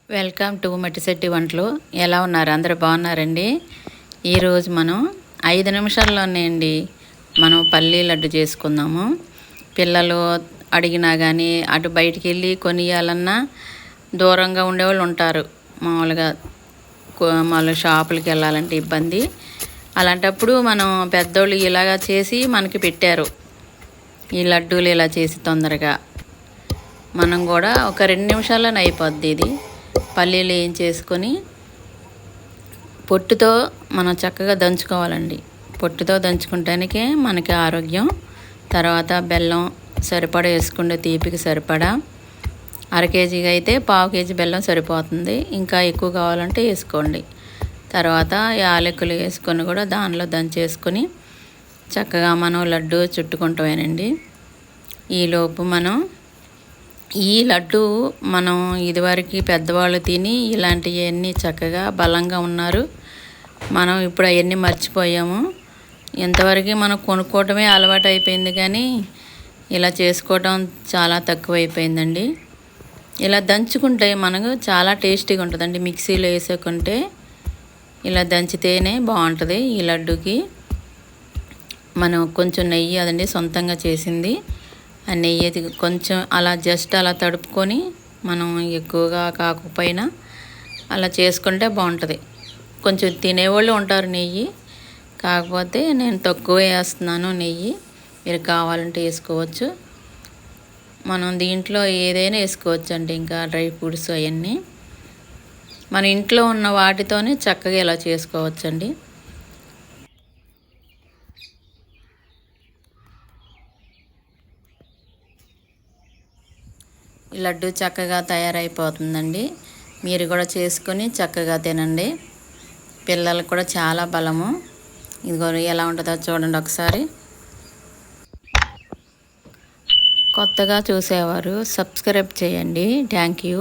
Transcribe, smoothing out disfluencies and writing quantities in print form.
Welcome to మట్టిశెట్టి వంటలు. ఎలా ఉన్నారు? అందరూ బాగున్నారండి. ఈరోజు మనం 5 నిమిషాల్లోనే మనం పల్లీ లడ్డు చేసుకుందాము. పిల్లలు అడిగినా కానీ అటు బయటికి వెళ్ళి కొనియాలన్నా దూరంగా ఉండేవాళ్ళు ఉంటారు. మామూలుగా షాపులకి వెళ్ళాలంటే ఇబ్బంది. అలాంటప్పుడు మనం పెద్దోళ్ళు ఇలాగా చేసి మనకి పెట్టారు. ఈ లడ్డూలు ఇలా చేసి తొందరగా మనం కూడా ఒక 2 నిమిషాల్లోనే అయిపోద్ది. ఇది పల్లీలు ఏం చేసుకొని పొట్టుతో మనం చక్కగా దంచుకోవాలండి. పొట్టుతో దంచుకుంటానికే మనకి ఆరోగ్యం. తర్వాత బెల్లం సరిపడా వేసుకుంటే తీపికి సరిపడా. 1/2 కేజీకి అయితే 1/2 కేజీ బెల్లం సరిపోతుంది. ఇంకా ఎక్కువ కావాలంటే వేసుకోండి. తర్వాత యాలకులు వేసుకొని కూడా దానిలో దంచేసుకొని చక్కగా మనం లడ్డు చుట్టుకుంటామేనండి. ఈలోపు మనం ఈ లడ్డు మనం ఇదివరకు పెద్దవాళ్ళు తిని ఇలాంటివన్నీ చక్కగా బలంగా ఉన్నారు. మనం ఇప్పుడు అవన్నీ మర్చిపోయాము. ఇంతవరకు మనం కొనుక్కోవటమే అలవాటు అయిపోయింది, కానీ ఇలా చేసుకోవటం చాలా తక్కువైపోయిందండి. ఇలా దంచుకుంటే మనకు చాలా టేస్టీగా ఉంటుందండి. మిక్సీలో వేసుకుంటే ఇలా దంచితేనే బాగుంటుంది. ఈ లడ్డుకి మనం కొంచెం నెయ్యి అదండి సొంతంగా చేసింది. ఆ నెయ్యి కొంచెం అలా జస్ట్ అలా తడుపుకొని మనం ఎక్కువగా కాకపోయినా అలా చేసుకుంటే బాగుంటుంది. కొంచెం తినేవాళ్ళు ఉంటారు నెయ్యి, కాకపోతే నేను తక్కువ వేస్తున్నాను నెయ్యి. మీరు కావాలంటే వేసుకోవచ్చు. మనం దీంట్లో ఏదైనా వేసుకోవచ్చు అండి. ఇంకా డ్రై ఫ్రూట్స్ అవన్నీ మన ఇంట్లో ఉన్న వాటితోనే చక్కగా ఇలా చేసుకోవచ్చండి. ఈ లడ్డు చక్కగా తయారైపోతుందండి. మీరు కూడా చేసుకొని చక్కగా తినండి. పిల్లలకు కూడా చాలా బలము. ఇదిగో ఎలా ఉంటుందో చూడండి ఒకసారి. కొత్తగా చూసేవారు సబ్స్క్రైబ్ చేయండి. Thank you.